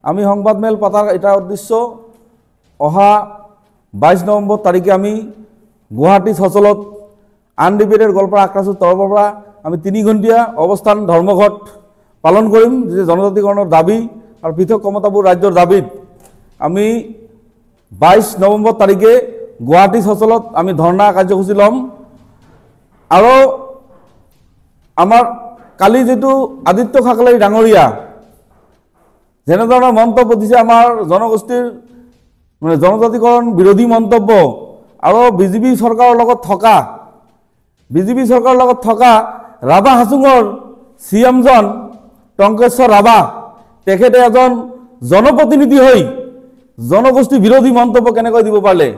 আমি সংবাদমেল পাতাৰ এটা উদ্দেশ্য অহা 22 নভেম্বৰ তাৰিখে আমি গুৱাহাটী সচলত আনডিবেটেড গোৱালপাৰা আক্ৰাসুৰ তৰফৰ পৰা আমি 3 ঘণ্টিয়া অৱস্থান ধৰ্মঘট পালন কৰিম যে জনজাতিকৰণৰ দাবী আৰু পৃথক ক্ষমতাবোৰ ৰাজ্যৰ দাবীত আমি 22 নভেম্বৰ তাৰিখে গুৱাহাটী সচলত আমি ধৰ্ণা কাৰ্যসূচী লম আৰু আমাৰ কালি যেটো আদিত্য খাকলাই ডাঙৰীয়া যেনে ধৰণৰ মন্তব্য দিছে আমাৰ জনগোষ্ঠীৰ মানে জনজাতিকৰণ বিৰোধী মন্তব্য আৰু বিজেপি চৰকাৰৰ লগত থকা ৰাভা হাছুঙৰ সিএমজন টংকেশ্বৰ ৰাভা তেখেতে এজন জনপ্ৰতিনিধি হৈ জনগোষ্ঠী বিৰোধী মন্তব্য কেনেকৈ দিব পাৰিলে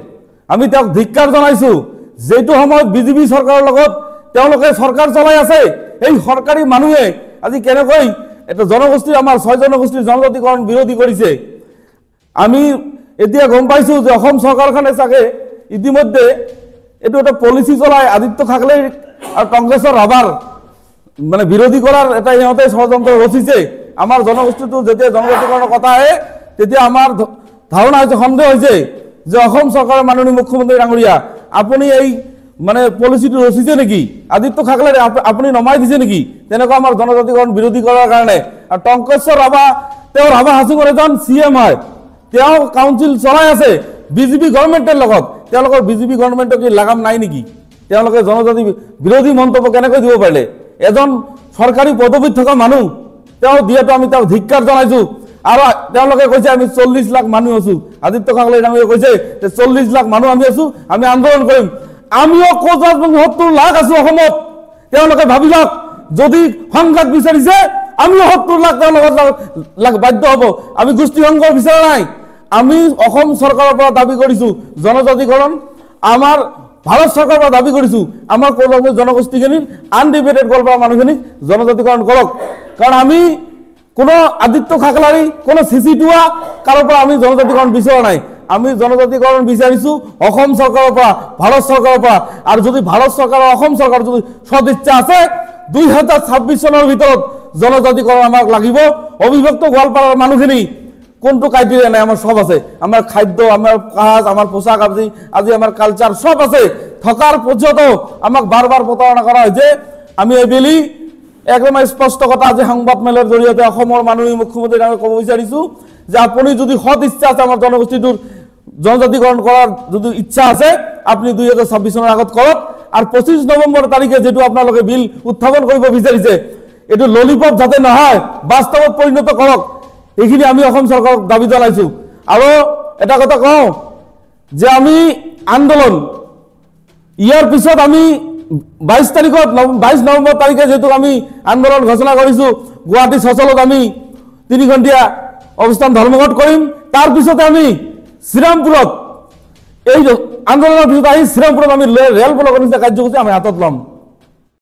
আমি তেওঁক ধিক্কাৰ জনাইছো যেটো সময়ত বিজেপি চৰকাৰৰ লগত তেওঁলোকে চৰকাৰ চলাই আছে এই সৰকাৰী মানুহে আজি কেনেকৈ এটা জনগোষ্ঠী আমাৰ 6 জনগোষ্ঠীৰ জনজাতিকৰণ বিৰোধী কৰিছে আমি এতিয়া গম পাইছো যে অসম চৰকাৰখনে চাগে ইতিমধ্যে এটো এটা পলিসি চলাই আদিত্য খাকলাই আৰু টংকেশ্বৰ ৰাভাৰ মানে বিৰোধী কৰাৰ এটা ইহঁতে ষড়যন্ত্ৰ ৰচিছে আমাৰ জনগোষ্ঠীটো যেতিয়া জনজাতিকৰণৰ কথা আহে তেতিয়া আমাৰ ধাৰণা হৈছে সন্দেহ হৈছে যে অসম চৰকাৰৰ মাননীয় মুখ্যমন্ত্ৰী ডাঙৰীয়া আপুনি এই মানে পলিসিটো ৰচিছে নেকি আদিত্য খাকলাই আপুনি নমাই দিছে নেকি তেনেকুৱা আমাৰ জনজাতিকৰণ বিৰোধী কৰাৰ কাৰণে আৰু টংকেশ্বৰ ৰাভা তেওঁ ৰাভা হাছুঙৰ এজন সিএম হয় তেওঁ কাউন্সিল চলাই আছে বিজেপি গভৰ্ণমেণ্টৰ লগত তেওঁলোকৰ বিজেপি গভৰ্ণমেণ্টৰ কি লাগাম নাই নেকি তেওঁলোকে জনজাতি বিৰোধী মন্তব্য কেনেকৈ দিব পাৰিলে এজন সৰকাৰী পদবীত থকা মানুহ তেওঁ দিয়াটো আমি তেওঁক ধিক্কাৰ জনাইছো আৰু তেওঁলোকে কৈছে আমি 40 লাখ মানুহ আছো আদিত্য খাকলাই ডাঙৰীয়া কৈছে যে 40 লাখ মানুহ আমি আছো আমি আন্দোলন কৰিম আমিও 70 লাখ আছো অসমত তেওঁলোকে ভাবিলক যদি সংঘাত বিচাৰিছে আমিও 70 লাখ তেওঁলোকৰ লাখ বাধ্য হ'ব আমি গোষ্ঠী সংঘৰ বিচাৰা নাই আমি অসম চৰকাৰৰ পৰা দাবী কৰিছো জনজাতিকৰণ আমাৰ ভাৰত চৰকাৰৰ পৰা দাবী কৰিছো আমাৰ কৰ্মী জনগোষ্ঠীখিনিৰ আনডিবেটেড গোৱালপাৰা মানুহখিনিক জনজাতিকৰণ কৰক কাৰণ আমি কোনো আদিত্য খাকলাই কোনো সিসিটুয়া কাৰোৰ পৰা আমি জনজাতিকৰণ বিচৰা নাই আমি জনজাতিকৰণ বিচাৰিছো অসম চৰকাৰৰ পৰা ভাৰত চৰকাৰৰ পৰা আৰু যদি ভাৰত চৰকাৰ অসম চৰকাৰ যদি সদিচ্ছা আছে 2026 চনৰ ভিতৰত জনজাতিকৰণ আমাক লাগিব অবিভক্ত গোৱালপাৰাৰ মানুহখিনি কোনটো ক্ৰাইটেৰিয়া নাই আমাৰ সব আছে আমাৰ খাদ্য আমাৰ কাজ আমাৰ পোশাক আজি আমাৰ কালচাৰ সব আছে থকাৰ পৰ্যন্ত আমাক বাৰবাৰ প্ৰতাৰণা কৰা হৈছে আমি এবেলি একদম স্পষ্ট কথা যে সংবাদমেলৰ জৰিয়তে অসমৰ মাননীয় মুখ্যমন্ত্ৰী ডাঙৰীয়াক ক'ব বিচাৰিছো যে আপুনি যদি সৎ ইচ্ছা আছে আমাৰ জনগোষ্ঠীটোৰ জনজাতিকৰণ কৰাৰ যদি ইচ্ছা আছে আপুনি 2026 চনৰ আগত কৰক আৰু 25 নৱেম্বৰ তাৰিখে যেটো আপোনালোকে বিল উত্থাপন কৰিব বিচাৰিছে এটো ললিপপ যাতে নহয় বাস্তৱত পৰিণত কৰক এইখিনি আমি অসম চৰকাৰক দাবী জনাইছো আৰু এটা কথা কওঁ যে আমি আন্দোলন ইয়াৰ পিছত আমি 22 তাৰিখত 22 নৱেম্বৰ তাৰিখে যেটো আমি আন্দোলন ঘোষণা কৰিছো গুৱাহাটী সচলত আমি 3 ঘণ্টিয়া অৱস্থান ধৰ্মঘট কৰিম তাৰ পিছতে আমি শ্ৰীৰামপুৰত এই আন্দোলনৰ পিছত আহি শ্ৰীৰামপুৰত আমি ৰেল ব্লকৰ নিচিনা কাৰ্যসূচী আমি হাতত লম